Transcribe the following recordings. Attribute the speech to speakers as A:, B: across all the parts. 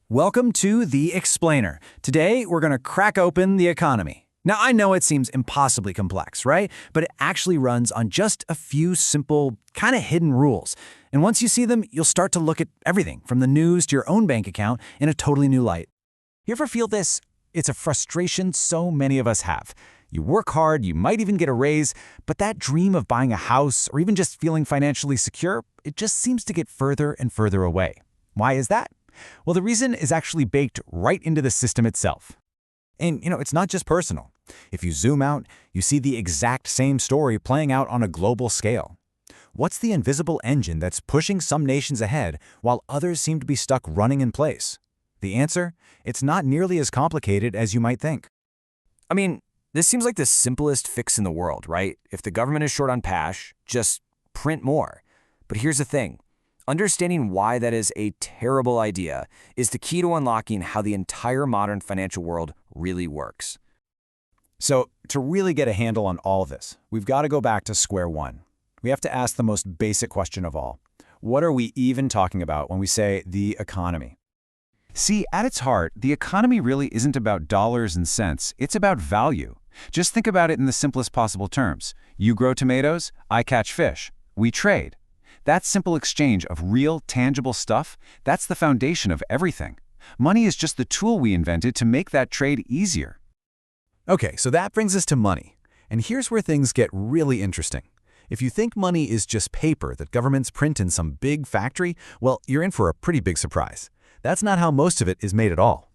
A: Welcome to The Explainer. Today, we're going to crack open the economy. Now, I know it seems impossibly complex, right? But it actually runs on just a few simple, kind of hidden rules. And once you see them, you'll start to look at everything, from the news to your own bank account, in a totally new light. You ever feel this? It's a frustration so many of us have. You work hard, you might even get a raise, but that dream of buying a house or even just feeling financially secure, it just seems to get further and further away. Why is that? Well, the reason is actually baked right into the system itself. And, it's not just personal. If you zoom out, you see the exact same story playing out on a global scale. What's the invisible engine that's pushing some nations ahead while others seem to be stuck running in place? The answer? It's not nearly as complicated as you might think.
B: I mean, this seems like the simplest fix in the world, right? If the government is short on cash, just print more. But here's the thing. Understanding why that is a terrible idea is the key to unlocking how the entire modern financial world really works.
A: So, to really get a handle on all this, we've got to go back to square one. We have to ask the most basic question of all. What are we even talking about when we say the economy? See, at its heart, the economy really isn't about dollars and cents. It's about value. Just think about it in the simplest possible terms. You grow tomatoes, I catch fish. We trade. That simple exchange of real, tangible stuff, that's the foundation of everything. Money is just the tool we invented to make that trade easier.
C: Okay, so that brings us to money. And here's where things get really interesting. If you think money is just paper that governments print in some big factory, well, you're in for a pretty big surprise. That's not how most of it is made at all.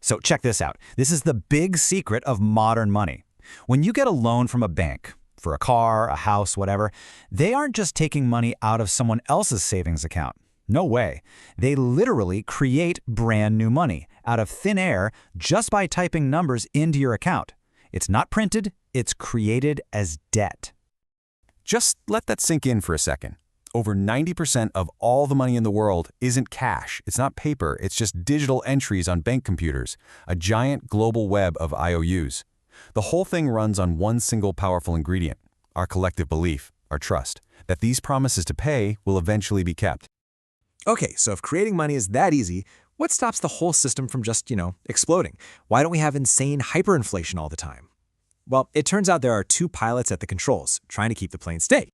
A: So check this out. This is the big secret of modern money. When you get a loan from a bank, for a car, a house, whatever, they aren't just taking money out of someone else's savings account. No way. They literally create brand new money out of thin air just by typing numbers into your account. It's not printed, it's created as debt.
C: Just let that sink in for a second. Over 90% of all the money in the world isn't cash. It's not paper, it's just digital entries on bank computers, a giant global web of IOUs. The whole thing runs on one single powerful ingredient, our collective belief, our trust, that these promises to pay will eventually be kept.
D: Okay, so if creating money is that easy, what stops the whole system from just, exploding? Why don't we have insane hyperinflation all the time? Well, it turns out there are two pilots at the controls, trying to keep the plane steady.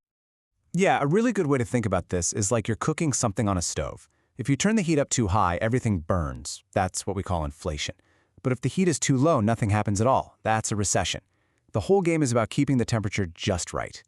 A: Yeah, a really good way to think about this is like you're cooking something on a stove. If you turn the heat up too high, everything burns. That's what we call inflation. But if the heat is too low, nothing happens at all. That's a recession. The whole game is about keeping the temperature just right.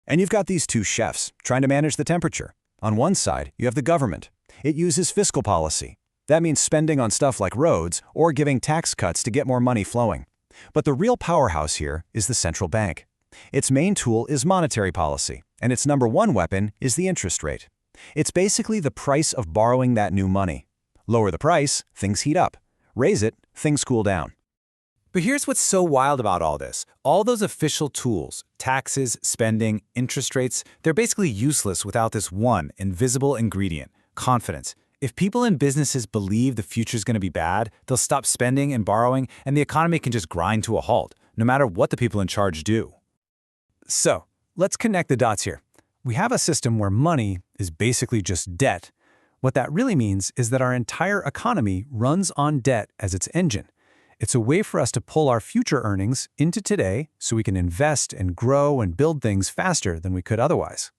A: And you've got these two chefs trying to manage the temperature. On one side, you have the government. It uses fiscal policy. That means spending on stuff like roads or giving tax cuts to get more money flowing. But the real powerhouse here is the central bank. Its main tool is monetary policy, and its number one weapon is the interest rate. It's basically the price of borrowing that new money. Lower the price, things heat up. Raise it, things cool down.
D: But here's what's so wild about all this. All those official tools, taxes, spending, interest rates, they're basically useless without this one invisible ingredient, confidence. If people and businesses believe the future's going to be bad, they'll stop spending and borrowing, and the economy can just grind to a halt, no matter what the people in charge do. So, let's connect the dots here. We have a system where money is basically just debt. What that really means is that our entire economy runs on debt as its engine. It's a way for us to pull our future earnings into today so we can invest and grow and build things faster than we could otherwise.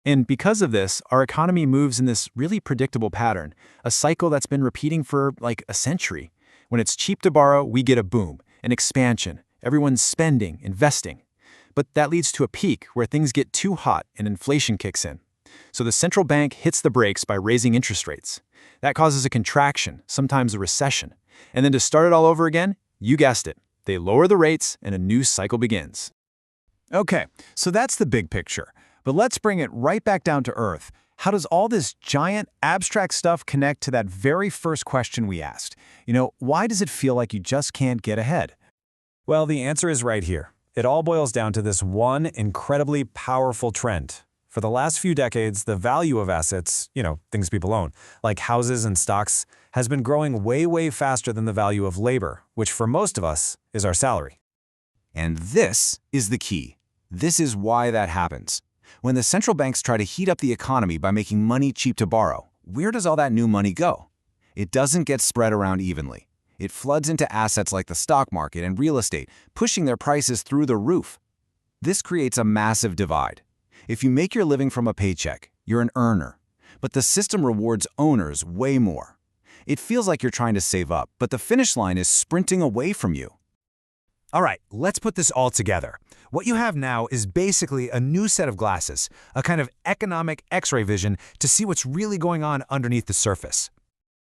A: And because of this, our economy moves in this really predictable pattern, a cycle that's been repeating for like a century. When it's cheap to borrow, we get a boom, an expansion. Everyone's spending, investing. But that leads to a peak where things get too hot and inflation kicks in. So the central bank hits the brakes by raising interest rates. That causes a contraction, sometimes a recession. And then to start it all over again, you guessed it, they lower the rates and a new cycle begins. Okay, so that's the big picture. But let's bring it right back down to earth. How does all this giant, abstract stuff connect to that very first question we asked? Why does it feel like you just can't get ahead?
D: Well, the answer is right here. It all boils down to this one incredibly powerful trend. For the last few decades, the value of assets, things people own, like houses and stocks, has been growing way, way faster than the value of labor, which for most of us is our salary.
C: And this is the key. This is why that happens. When the central banks try to heat up the economy by making money cheap to borrow, where does all that new money go? It doesn't get spread around evenly. It floods into assets like the stock market and real estate, pushing their prices through the roof. This creates a massive divide. If you make your living from a paycheck, you're an earner. But the system rewards owners way more. It feels like you're trying to save up, but the finish line is sprinting away from you.
D: All right, let's put this all together. What you have now is basically a new set of glasses, a kind of economic X-ray vision to see what's really going on underneath the surface.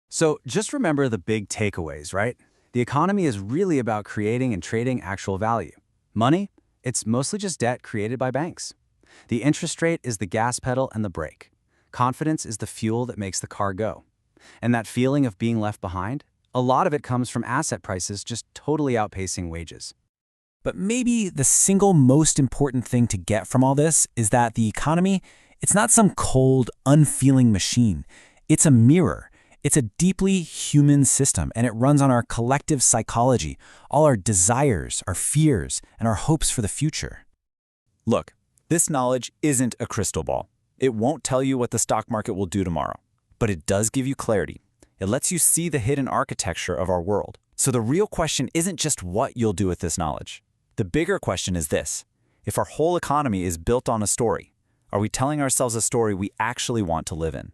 A: So just remember the big takeaways, right? The economy is really about creating and trading actual value. Money? It's mostly just debt created by banks. The interest rate is the gas pedal and the brake. Confidence is the fuel that makes the car go. And that feeling of being left behind? A lot of it comes from asset prices just totally outpacing wages.
E: But maybe the single most important thing to get from all this is that the economy, it's not some cold, unfeeling machine. It's a mirror. It's a deeply human system, and it runs on our collective psychology, all our desires, our fears, and our hopes for the future.
F: Look, this knowledge isn't a crystal ball. It won't tell you what the stock market will do tomorrow, but it does give you clarity. It lets you see the hidden architecture of our world. So the real question isn't just what you'll do with this knowledge. The bigger question is this: if our whole economy is built on a story, are we telling ourselves a story we actually want to live in?